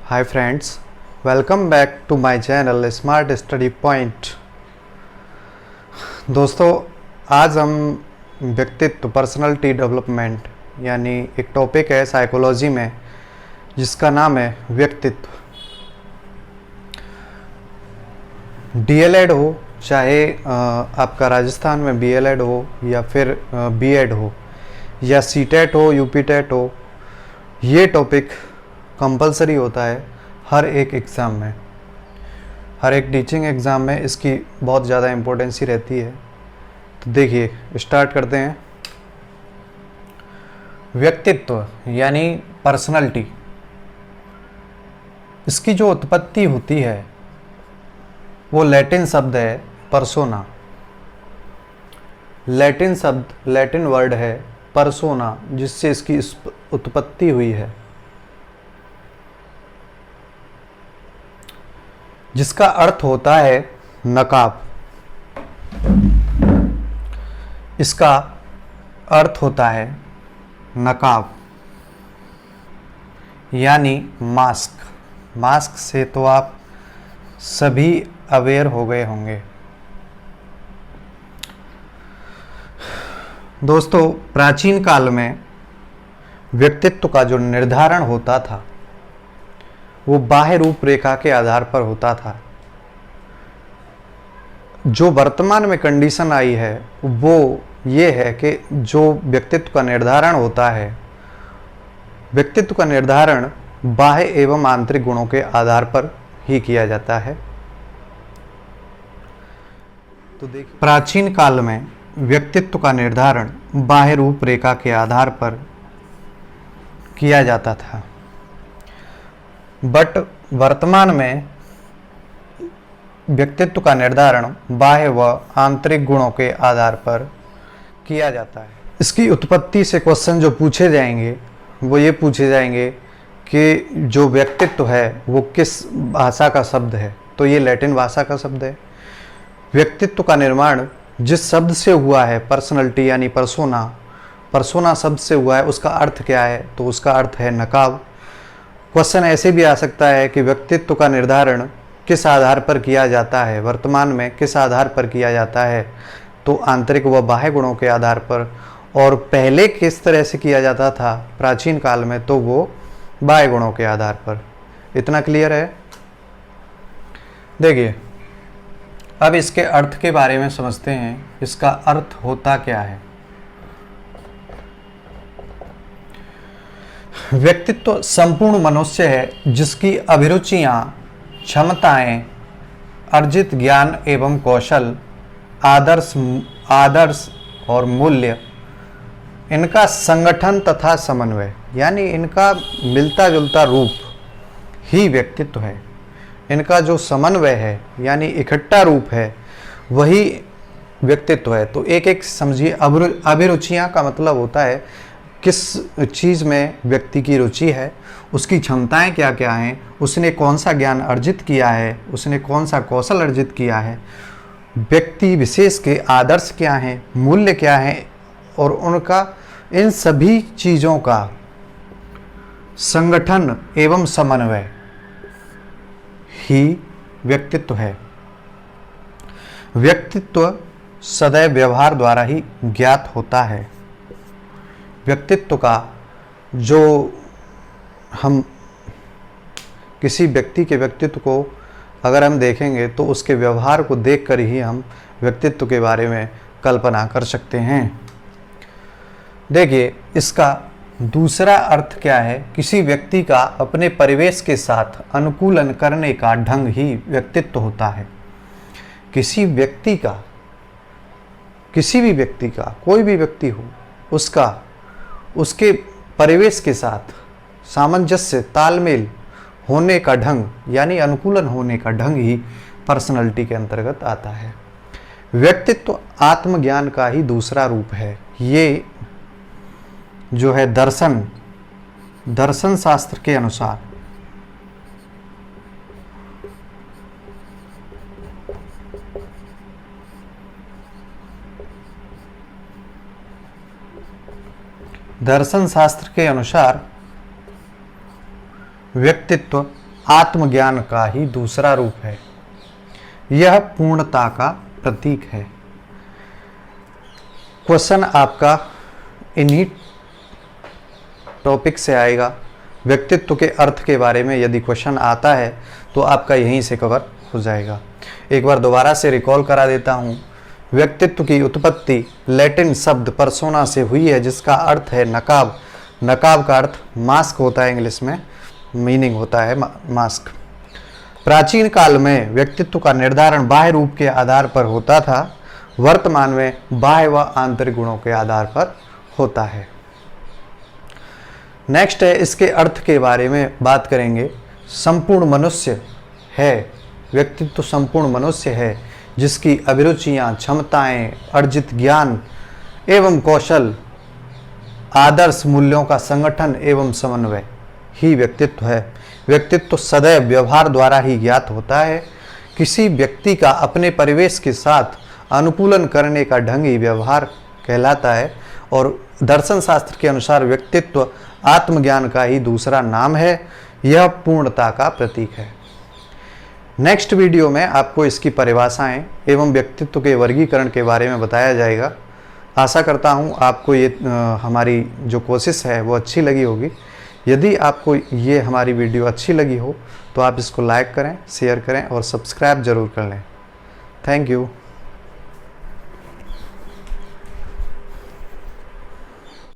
Hi friends, welcome back to my channel Smart Study Point। दोस्तों, आज हम व्यक्तित्व पर्सनालिटी डेवलपमेंट यानी एक टॉपिक है साइकोलॉजी में जिसका नाम है व्यक्तित्व। डीएलएड हो चाहे आपका राजस्थान में बीएलएड हो या फिर बीएड हो या सीटेट हो यूपीटेट हो, ये टॉपिक कंपलसरी होता है हर एक एग्ज़ाम में, हर एक टीचिंग एग्ज़ाम में इसकी बहुत ज़्यादा इम्पोर्टेंसी रहती है। तो देखिए, स्टार्ट करते हैं। व्यक्तित्व यानी पर्सनालिटी, इसकी जो उत्पत्ति होती है वो लैटिन शब्द है पर्सोना। लैटिन वर्ड है पर्सोना, जिससे इसकी उत्पत्ति हुई है, जिसका अर्थ होता है नकाब। इसका अर्थ होता है नकाब यानी मास्क। मास्क से तो आप सभी अवेयर हो गए होंगे। दोस्तों, प्राचीन काल में व्यक्तित्व का जो निर्धारण होता था वो बाह्य रूपरेखा के आधार पर होता था। जो वर्तमान में कंडीशन आई है वो ये है कि जो व्यक्तित्व का निर्धारण होता है, व्यक्तित्व का निर्धारण बाह्य एवं आंतरिक गुणों के आधार पर ही किया जाता है। तो देखिए, प्राचीन काल में व्यक्तित्व का निर्धारण बाह्य रूपरेखा के आधार पर किया जाता था, बट वर्तमान में व्यक्तित्व का निर्धारण बाह्य व आंतरिक गुणों के आधार पर किया जाता है। इसकी उत्पत्ति से क्वेश्चन जो पूछे जाएंगे वो ये पूछे जाएंगे कि जो व्यक्तित्व है वो किस भाषा का शब्द है। तो ये लैटिन भाषा का शब्द है। व्यक्तित्व का निर्माण जिस शब्द से हुआ है, पर्सनालिटी यानी पर्सोना शब्द से हुआ है, उसका अर्थ क्या है? तो उसका अर्थ है नकाब। क्वेश्चन ऐसे भी आ सकता है कि व्यक्तित्व का निर्धारण किस आधार पर किया जाता है, वर्तमान में किस आधार पर किया जाता है? तो आंतरिक व बाह्य गुणों के आधार पर। और पहले किस तरह से किया जाता था प्राचीन काल में? तो वो बाह्य गुणों के आधार पर। इतना क्लियर है? देखिए, अब इसके अर्थ के बारे में समझते हैं। इसका अर्थ होता क्या है? व्यक्तित्व संपूर्ण मनुष्य है जिसकी अभिरुचियां, क्षमताएं, अर्जित ज्ञान एवं कौशल, आदर्श और मूल्य, इनका संगठन तथा समन्वय यानी इनका मिलता जुलता रूप ही व्यक्तित्व है। इनका जो समन्वय है यानी इकट्ठा रूप है वही व्यक्तित्व है। तो एक एक समझिए। अभिरुचियां का मतलब होता है किस चीज़ में व्यक्ति की रुचि है, उसकी क्षमताएं क्या क्या हैं, उसने कौन सा ज्ञान अर्जित किया है, उसने कौन सा कौशल अर्जित किया है, व्यक्ति विशेष के आदर्श क्या हैं, मूल्य क्या हैं, और उनका इन सभी चीज़ों का संगठन एवं समन्वय ही व्यक्तित्व है। व्यक्तित्व सदैव व्यवहार द्वारा ही ज्ञात होता है। व्यक्तित्व का जो हम किसी व्यक्ति के व्यक्तित्व को अगर हम देखेंगे तो उसके व्यवहार को देखकर ही हम व्यक्तित्व के बारे में कल्पना कर सकते हैं। देखिए, इसका दूसरा अर्थ क्या है? किसी व्यक्ति का अपने परिवेश के साथ अनुकूलन करने का ढंग ही व्यक्तित्व होता है। किसी भी व्यक्ति का कोई भी व्यक्ति हो, उसके परिवेश के साथ सामंजस्य, तालमेल होने का ढंग यानी अनुकूलन होने का ढंग ही पर्सनालिटी के अंतर्गत आता है। व्यक्तित्व आत्मज्ञान का ही दूसरा रूप है। ये जो है दर्शन शास्त्र के अनुसार दर्शन शास्त्र के अनुसार व्यक्तित्व आत्मज्ञान का ही दूसरा रूप है। यह पूर्णता का प्रतीक है। क्वेश्चन आपका इन्हीं टॉपिक से आएगा। व्यक्तित्व के अर्थ के बारे में यदि क्वेश्चन आता है तो आपका यहीं से कवर हो जाएगा। एक बार दोबारा से रिकॉल करा देता हूँ। व्यक्तित्व की उत्पत्ति लैटिन शब्द पर्सोना से हुई है, जिसका अर्थ है नकाब। नकाब का अर्थ मास्क होता है, इंग्लिश में मीनिंग होता है मास्क। प्राचीन काल में व्यक्तित्व का निर्धारण बाह्य रूप के आधार पर होता था, वर्तमान में बाह्य व आंतरिक गुणों के आधार पर होता है। नेक्स्ट है, इसके अर्थ के बारे में बात करेंगे। संपूर्ण मनुष्य है। व्यक्तित्व संपूर्ण मनुष्य है जिसकी अभिरुचियां, क्षमताएं, अर्जित ज्ञान एवं कौशल, आदर्श मूल्यों का संगठन एवं समन्वय ही व्यक्तित्व है। व्यक्तित्व सदैव व्यवहार द्वारा ही ज्ञात होता है। किसी व्यक्ति का अपने परिवेश के साथ अनुकूलन करने का ढंग ही व्यवहार कहलाता है और दर्शन शास्त्र के अनुसार व्यक्तित्व आत्मज्ञान का ही दूसरा नाम है। यह पूर्णता का प्रतीक है। नेक्स्ट वीडियो में आपको इसकी परिभाषाएं एवं व्यक्तित्व के वर्गीकरण के बारे में बताया जाएगा। आशा करता हूं आपको ये हमारी जो कोशिश है वो अच्छी लगी होगी। यदि आपको ये हमारी वीडियो अच्छी लगी हो तो आप इसको लाइक करें, शेयर करें और सब्सक्राइब जरूर कर लें। Thank you.